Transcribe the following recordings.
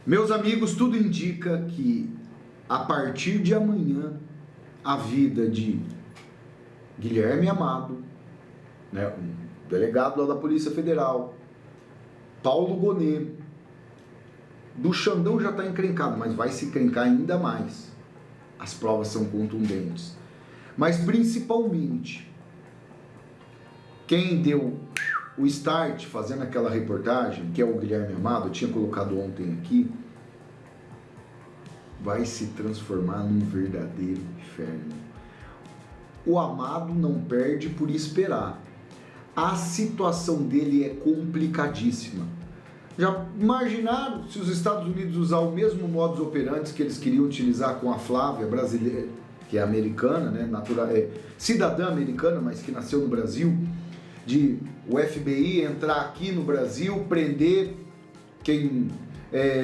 Meus amigos, tudo indica que a partir de amanhã a vida de Guilherme Amado, né, um delegado lá da Polícia Federal, Paulo Gonet, do Xandão já está encrencado, mas vai se encrencar ainda mais. As provas são contundentes. Mas principalmente, quem deu o start fazendo aquela reportagem, que é o Guilherme Amado, eu tinha colocado ontem aqui, vai se transformar num verdadeiro inferno. O Amado não perde por esperar. A situação dele é complicadíssima. Já imaginaram se os Estados Unidos usar o mesmo modus operandi que eles queriam utilizar com a Flávia, brasileira, que é americana, né, cidadã americana, mas que nasceu no Brasil, de o FBI entrar aqui no Brasil, prender quem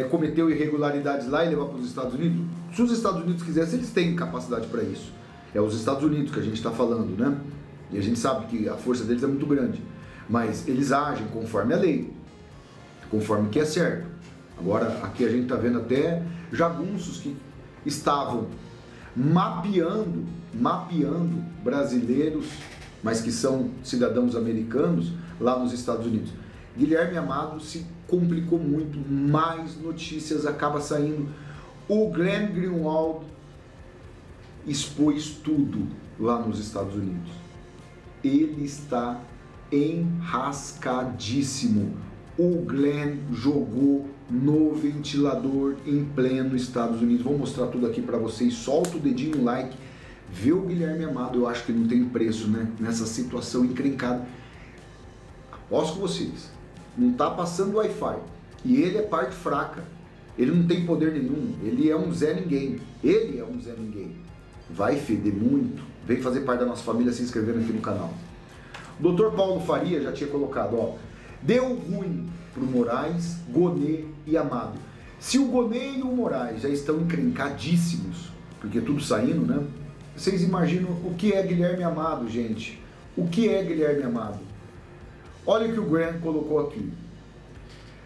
cometeu irregularidades lá e levar para os Estados Unidos? Se os Estados Unidos quisessem, eles têm capacidade para isso. É os Estados Unidos que a gente está falando, né? E a gente sabe que a força deles é muito grande. Mas eles agem conforme a lei, conforme o que é certo. Agora, aqui a gente está vendo até jagunços que estavam mapeando brasileiros, mas que são cidadãos americanos, lá nos Estados Unidos. Guilherme Amado se complicou muito, mais notícias acaba saindo. O Glenn Greenwald expôs tudo lá nos Estados Unidos. Ele está enrascadíssimo. O Glenn jogou no ventilador em pleno Estados Unidos. Vou mostrar tudo aqui para vocês. Solta o dedinho no like. Vê o Guilherme Amado, eu acho que não tem preço, né? Nessa situação encrencada. Aposto com vocês, não tá passando Wi-Fi. E ele é parte fraca. Ele não tem poder nenhum. Ele é um Zé Ninguém. Ele é um Zé Ninguém. Vai feder muito. Vem fazer parte da nossa família se inscrevendo aqui no canal. O Dr. Paulo Faria já tinha colocado, ó. Deu ruim pro Moraes, Gonet e Amado. Se o Gonet e o Moraes já estão encrencadíssimos, porque tudo saindo, né? Vocês imaginam o que é Guilherme Amado, gente? O que é Guilherme Amado? Olha o que o Graham colocou aqui.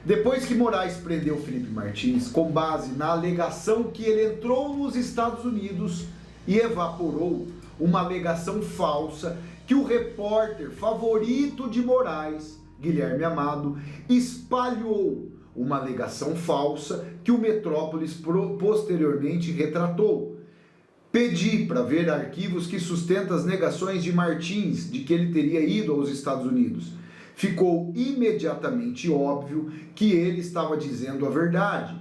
Depois que Moraes prendeu Felipe Martins, com base na alegação que ele entrou nos Estados Unidos e evaporou uma alegação falsa que o repórter favorito de Moraes, Guilherme Amado, espalhou uma alegação falsa que o Metrópolis posteriormente retratou. Pedi para ver arquivos que sustentam as negações de Martins de que ele teria ido aos Estados Unidos. Ficou imediatamente óbvio que ele estava dizendo a verdade.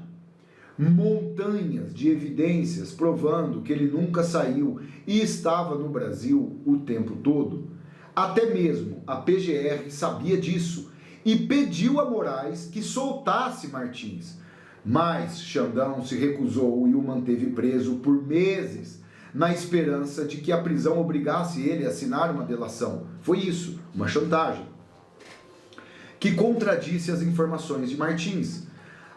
Montanhas de evidências provando que ele nunca saiu e estava no Brasil o tempo todo. Até mesmo a PGR sabia disso e pediu a Moraes que soltasse Martins. Mas Xandão se recusou e o manteve preso por meses, na esperança de que a prisão obrigasse ele a assinar uma delação. Foi isso, uma chantagem, que contradisse as informações de Martins.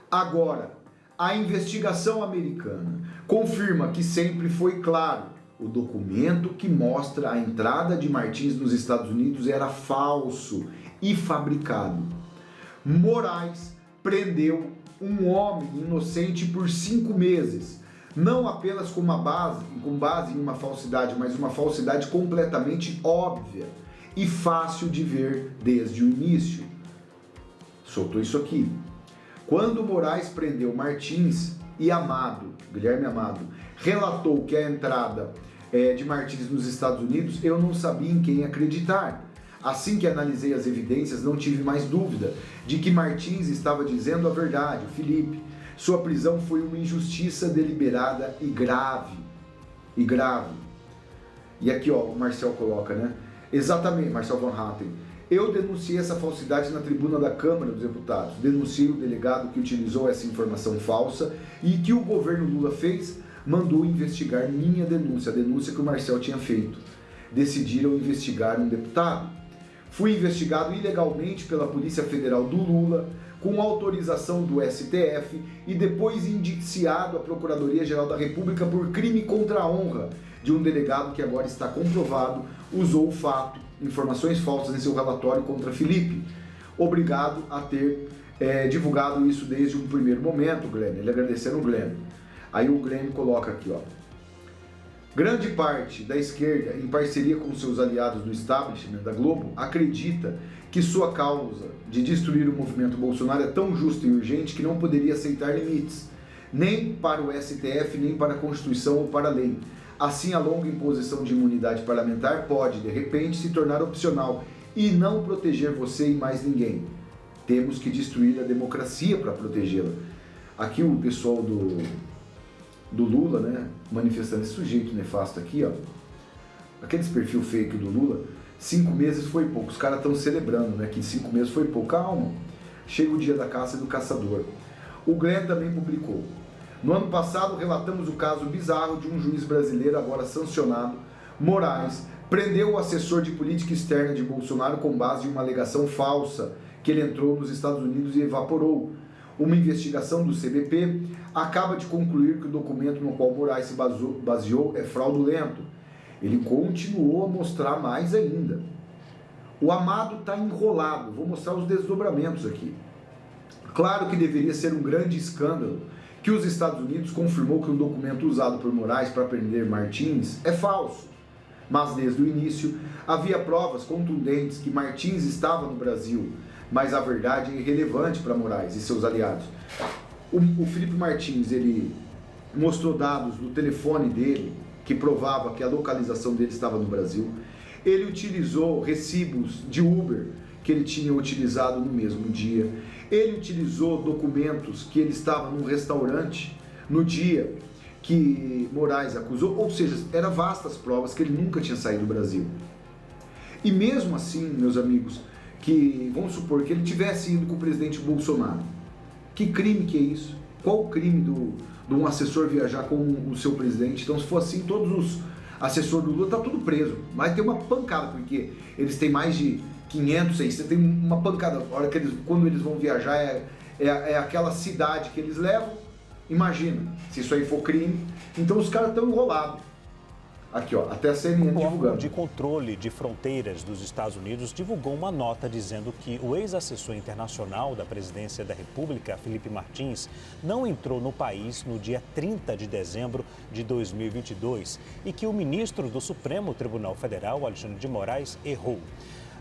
Agora, a investigação americana confirma que sempre foi claro. O documento que mostra a entrada de Martins nos Estados Unidos era falso e fabricado. Moraes prendeu um homem inocente por 5 meses, não apenas com base em uma falsidade, mas uma falsidade completamente óbvia e fácil de ver desde o início. Soltou isso aqui. Quando Moraes prendeu Martins e Amado, Guilherme Amado, relatou que a entrada de Martins nos Estados Unidos, eu não sabia em quem acreditar. Assim que analisei as evidências, não tive mais dúvida de que Martins estava dizendo a verdade. Felipe, sua prisão foi uma injustiça deliberada e grave. E aqui, ó, o Marcel coloca, né? Exatamente, Marcel Van Hatten. Eu denunciei essa falsidade na tribuna da Câmara dos Deputados. Denunciei o delegado que utilizou essa informação falsa e que o governo Lula fez, mandou investigar minha denúncia, a denúncia que o Marcel tinha feito. Decidiram investigar um deputado. Fui investigado ilegalmente pela Polícia Federal do Lula, com autorização do STF e depois indiciado à Procuradoria-Geral da República por crime contra a honra de um delegado que agora está comprovado, usou o fato, informações falsas em seu relatório contra Felipe. Obrigado a ter divulgado isso desde um primeiro momento, Glenn, ele agradecendo o Glenn. Aí o Glenn coloca aqui, ó. Grande parte da esquerda, em parceria com seus aliados do establishment da Globo, acredita que sua causa de destruir o movimento Bolsonaro é tão justa e urgente que não poderia aceitar limites, nem para o STF, nem para a Constituição ou para a lei. Assim, a longa imposição de imunidade parlamentar pode, de repente, se tornar opcional e não proteger você e mais ninguém. Temos que destruir a democracia para protegê-la. Aqui o pessoal do Lula, né, manifestando esse sujeito nefasto aqui, ó, aqueles perfil fake do Lula, 5 meses foi pouco, os caras estão celebrando, né, que 5 meses foi pouco. Calma, chega o dia da caça e do caçador. O Glenn também publicou. No ano passado, relatamos o caso bizarro de um juiz brasileiro, agora sancionado, Moraes, prendeu o assessor de política externa de Bolsonaro com base em uma alegação falsa que ele entrou nos Estados Unidos e evaporou. Uma investigação do CBP acaba de concluir que o documento no qual Moraes se baseou é fraudulento. Ele continuou a mostrar mais ainda. O amado está enrolado, vou mostrar os desdobramentos aqui. Claro que deveria ser um grande escândalo que os Estados Unidos confirmou que o documento usado por Moraes para prender Martins é falso. Mas desde o início havia provas contundentes que Martins estava no Brasil, mas a verdade é irrelevante para Moraes e seus aliados. O Felipe Martins, ele mostrou dados do telefone dele que provava que a localização dele estava no Brasil. Ele utilizou recibos de Uber que ele tinha utilizado no mesmo dia. Ele utilizou documentos que ele estava num restaurante no dia que Moraes acusou, ou seja, eram vastas provas que ele nunca tinha saído do Brasil. E mesmo assim, meus amigos, que vamos supor que ele tivesse ido com o presidente Bolsonaro. Que crime que é isso? Qual o crime de um assessor viajar com o seu presidente? Então, se for assim, todos os assessores do Lula estão tudo preso. Mas tem uma pancada, porque eles têm mais de 500, 600, tem uma pancada. A hora que quando eles vão viajar, é aquela cidade que eles levam. Imagina, se isso aí for crime. Então os caras estão enrolados. Aqui, ó, até a CNN divulgando. O órgão de controle de fronteiras dos Estados Unidos divulgou uma nota dizendo que o ex-assessor internacional da Presidência da República, Felipe Martins, não entrou no país no dia 30 de dezembro de 2022 e que o ministro do Supremo Tribunal Federal, Alexandre de Moraes, errou.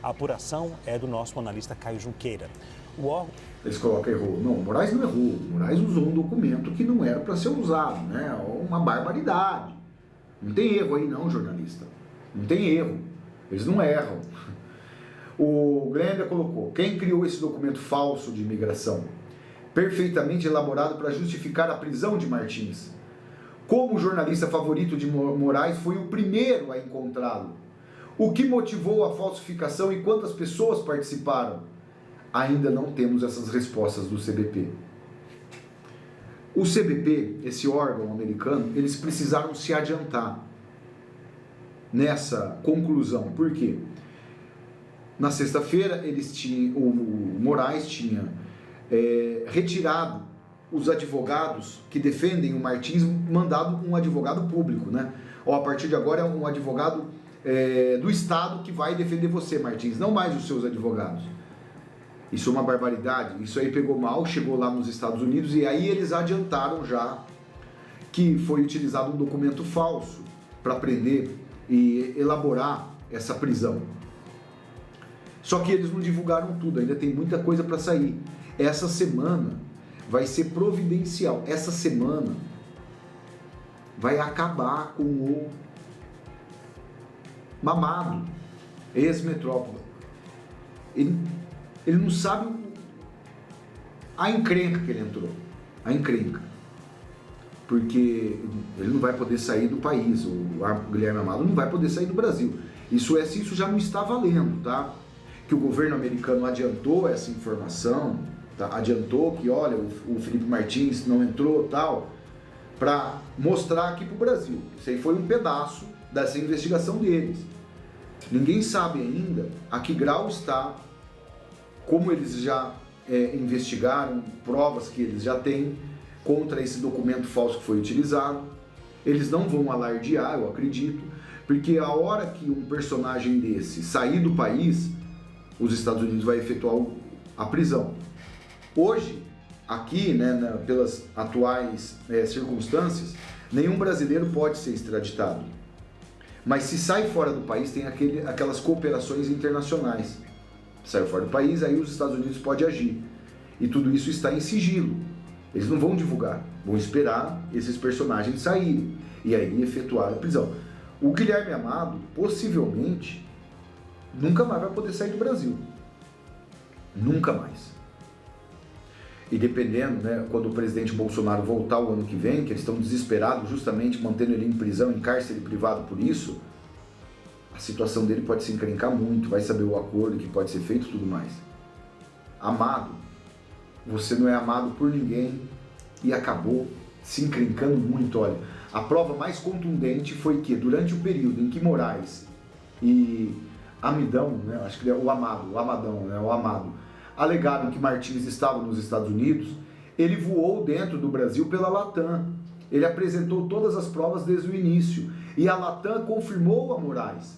A apuração é do nosso analista Caio Junqueira. O órgão... Eles colocam errou. Não, o Moraes não errou. O Moraes usou um documento que não era para ser usado, né? Uma barbaridade. Não tem erro aí não, jornalista. Não tem erro. Eles não erram. O Glenda colocou: quem criou esse documento falso de imigração? Perfeitamente elaborado para justificar a prisão de Martins. Como o jornalista favorito de Moraes foi o primeiro a encontrá-lo. O que motivou a falsificação e quantas pessoas participaram? Ainda não temos essas respostas do CBP. O CBP, esse órgão americano, eles precisaram se adiantar nessa conclusão. Por quê? Na sexta-feira, o Moraes tinha retirado os advogados que defendem o Martins, mandado um advogado público, né? Ó, a partir de agora é um advogado do Estado que vai defender você, Martins, não mais os seus advogados. Isso é uma barbaridade, isso aí pegou mal, chegou lá nos Estados Unidos e aí eles adiantaram já que foi utilizado um documento falso para prender e elaborar essa prisão. Só que eles não divulgaram tudo, ainda tem muita coisa para sair. Essa semana vai ser providencial, essa semana vai acabar com o mamado, ex-metrópole. Ele não sabe a encrenca que ele entrou, a encrenca. Porque ele não vai poder sair do país, o Guilherme Amado não vai poder sair do Brasil. Isso já não está valendo, tá? Que o governo americano adiantou essa informação, tá? Adiantou que, olha, o Felipe Martins não entrou, tal, para mostrar aqui para o Brasil. Isso aí foi um pedaço dessa investigação deles. Ninguém sabe ainda a que grau está, como eles já investigaram, provas que eles já têm contra esse documento falso que foi utilizado. Eles não vão alardear, eu acredito, porque a hora que um personagem desse sair do país, os Estados Unidos vai efetuar a prisão. Hoje, aqui, né, pelas atuais circunstâncias, nenhum brasileiro pode ser extraditado. Mas se sai fora do país, tem aquelas cooperações internacionais. Saiu fora do país, aí os Estados Unidos podem agir. E tudo isso está em sigilo. Eles não vão divulgar, vão esperar esses personagens saírem e aí efetuar a prisão. O Guilherme Amado, possivelmente, nunca mais vai poder sair do Brasil. Nunca mais. E dependendo, né, quando o presidente Bolsonaro voltar o ano que vem, que eles estão desesperados justamente mantendo ele em prisão, em cárcere privado por isso, a situação dele pode se encrencar muito, vai saber o acordo que pode ser feito e tudo mais. Amado, você não é amado por ninguém e acabou se encrencando muito. Olha, a prova mais contundente foi que durante o período em que Moraes e Amidão, né, acho que é o Amado, alegaram que Martins estava nos Estados Unidos, ele voou dentro do Brasil pela Latam. Ele apresentou todas as provas desde o início e a Latam confirmou a Moraes.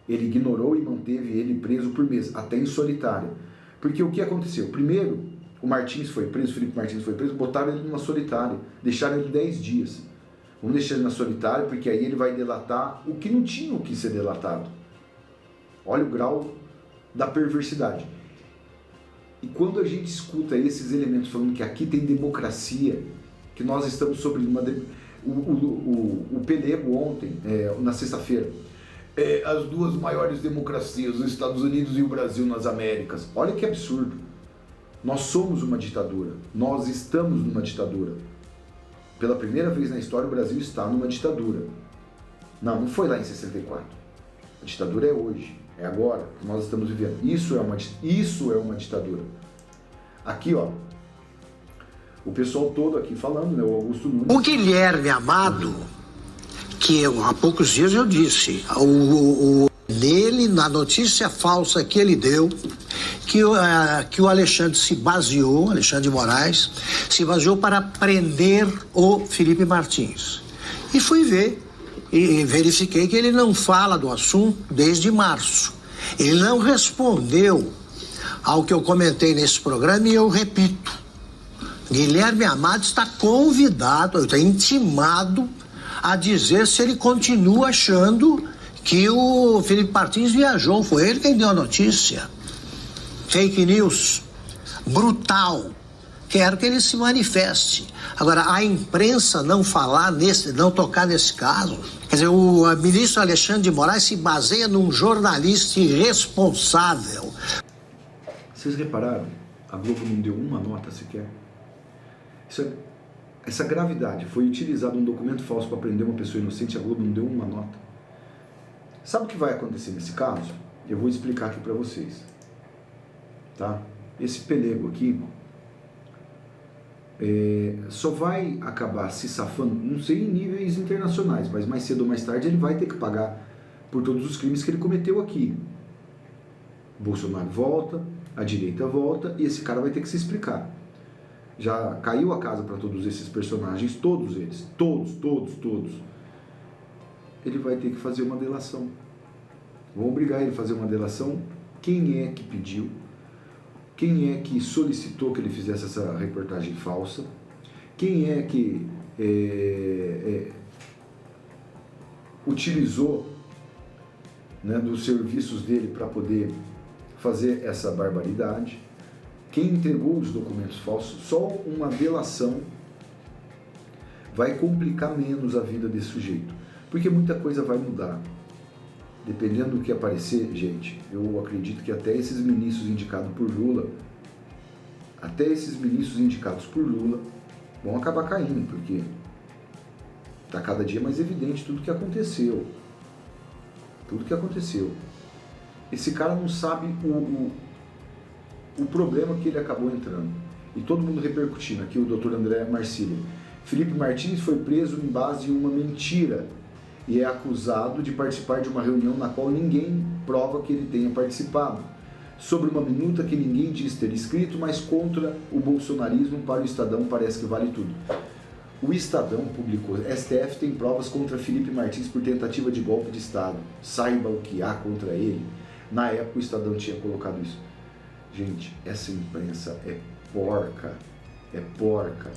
Ele ignorou e manteve ele preso por mês, até em solitária. Porque o que aconteceu? Primeiro, o Martins foi preso, Felipe Martins foi preso, botaram ele numa solitária, deixaram ele 10 dias. Vamos deixar ele na solitária, porque aí ele vai delatar o que não tinha o que ser delatado. Olha o grau da perversidade. E quando a gente escuta esses elementos falando que aqui tem democracia, que nós estamos sobre uma... O Pelego ontem, na sexta-feira, as duas maiores democracias, os Estados Unidos e o Brasil nas Américas. Olha que absurdo. Nós somos uma ditadura. Nós estamos numa ditadura. Pela primeira vez na história, o Brasil está numa ditadura. Não foi lá em 64. A ditadura é hoje. É agora que nós estamos vivendo. Isso é uma ditadura. Aqui, ó. O pessoal todo aqui falando, né? O Augusto Nunes. O Guilherme Amado, que há poucos dias eu disse, nele, na notícia falsa que ele deu, que o Alexandre se baseou, Alexandre de Moraes, se baseou para prender o Felipe Martins. E fui ver. E verifiquei que ele não fala do assunto desde março. Ele não respondeu ao que eu comentei nesse programa e eu repito. Guilherme Amado está convidado, está intimado a dizer se ele continua achando que o Felipe Martins viajou. Foi ele quem deu a notícia. Fake news. Brutal. Quero que ele se manifeste. Agora, a imprensa não falar não tocar nesse caso. Quer dizer, o ministro Alexandre de Moraes se baseia num jornalista irresponsável. Vocês repararam? A Globo não deu uma nota sequer. Essa gravidade, foi utilizado um documento falso para prender uma pessoa inocente, a Globo não deu uma nota. Sabe o que vai acontecer nesse caso? Eu vou explicar aqui para vocês. Tá? Esse pelego aqui só vai acabar se safando, não sei em níveis internacionais, mas mais cedo ou mais tarde ele vai ter que pagar por todos os crimes que ele cometeu aqui. Bolsonaro volta, a direita volta e esse cara vai ter que se explicar. Já caiu a casa para todos esses personagens, todos eles, todos. Ele vai ter que fazer uma delação. Vão obrigar ele a fazer uma delação. Quem é que pediu? Quem é que solicitou que ele fizesse essa reportagem falsa? Quem é que utilizou, né, dos serviços dele para poder fazer essa barbaridade? Quem entregou os documentos falsos? Só uma delação vai complicar menos a vida desse sujeito, porque muita coisa vai mudar. Dependendo do que aparecer, gente, eu acredito que até esses ministros indicados por Lula, vão acabar caindo, porque está cada dia mais evidente tudo que aconteceu. Esse cara não sabe o problema que ele acabou entrando. E todo mundo repercutindo, aqui o Dr. André Marcílio. Felipe Martins foi preso em base em uma mentira e é acusado de participar de uma reunião na qual ninguém prova que ele tenha participado, sobre uma minuta que ninguém diz ter escrito, mas contra o bolsonarismo. Para o Estadão parece que vale tudo. O Estadão publicou: STF tem provas contra Felipe Martins por tentativa de golpe de Estado, saiba o que há contra ele. Na época o Estadão tinha colocado isso. Gente, essa imprensa é porca, é porca.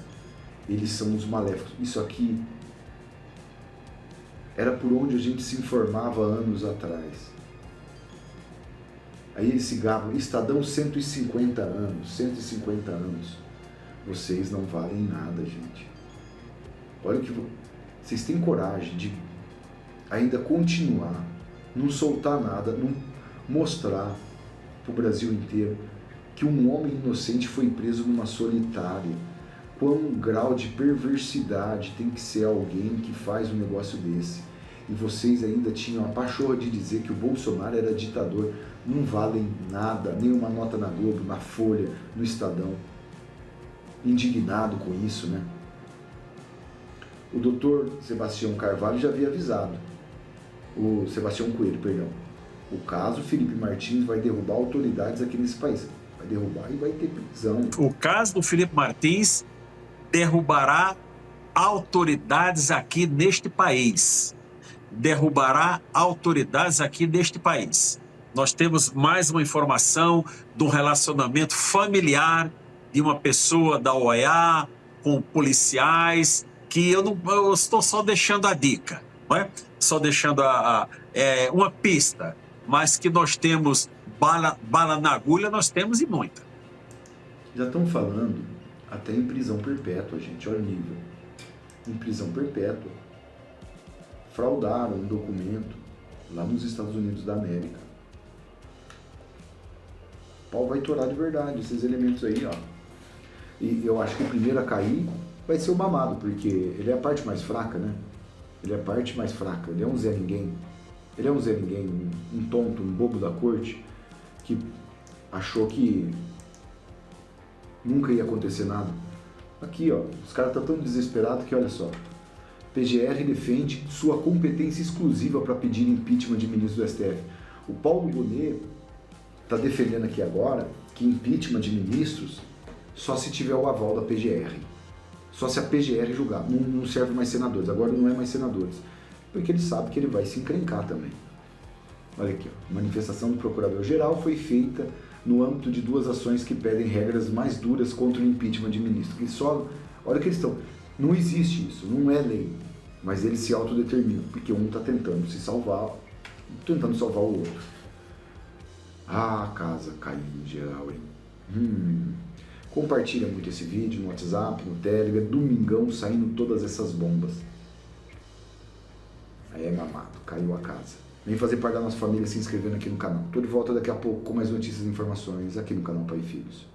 Eles são os maléficos. Isso aqui era por onde a gente se informava anos atrás. Aí eles se gabam, Estadão 150 anos, 150 anos. Vocês não valem nada, gente. Olha o que vocês têm coragem de ainda continuar, não soltar nada, não mostrar para o Brasil inteiro que um homem inocente foi preso numa solitária. Quão grau de perversidade tem que ser alguém que faz um negócio desse. E vocês ainda tinham a pachorra de dizer que o Bolsonaro era ditador. Não valem nada, nenhuma nota na Globo, na Folha, no Estadão. Indignado com isso, né? O doutor Sebastião Carvalho já havia avisado. O Sebastião Coelho, perdão. O caso Felipe Martins vai derrubar autoridades aqui nesse país. Vai derrubar e vai ter prisão. O caso do Felipe Martins derrubará autoridades aqui neste país. Derrubará autoridades aqui neste país. Nós temos mais uma informação do relacionamento familiar de uma pessoa da OEA com policiais, que eu estou só deixando a dica, não é? Só deixando uma pista, mas que nós temos bala na agulha, nós temos e muita. Já estão falando até em prisão perpétua, gente, olha o nível. Em prisão perpétua. Fraudaram um documento lá nos Estados Unidos da América. O pau vai torar de verdade, esses elementos aí, ó. E eu acho que o primeiro a cair vai ser o Mamado, porque ele é a parte mais fraca, né? Ele é a parte mais fraca, ele é um Zé Ninguém. Ele é um Zé Ninguém, um tonto, um bobo da corte, que achou que nunca ia acontecer nada. Aqui, ó, os caras estão tão desesperados que, olha só, PGR defende sua competência exclusiva para pedir impeachment de ministro do STF. O Paulo Gonet está defendendo aqui agora que impeachment de ministros só se tiver o aval da PGR. Só se a PGR julgar. Não serve mais senadores, agora não é mais senadores. Porque ele sabe que ele vai se encrencar também. Olha aqui, ó. A manifestação do Procurador-Geral foi feita no âmbito de duas ações que pedem regras mais duras contra o impeachment de ministro. Que só, olha que eles estão... Não existe isso, não é lei, mas eles se autodeterminam, porque um está tentando se salvar, tentando salvar o outro. Ah, a casa caiu em geral, hein? Compartilha muito esse vídeo no WhatsApp, no Telegram, domingão saindo todas essas bombas. Aí é mamado, caiu a casa. Vem fazer parte da nossa família se inscrevendo aqui no canal. Tô de volta daqui a pouco com mais notícias e informações aqui no canal Pai e Filhos.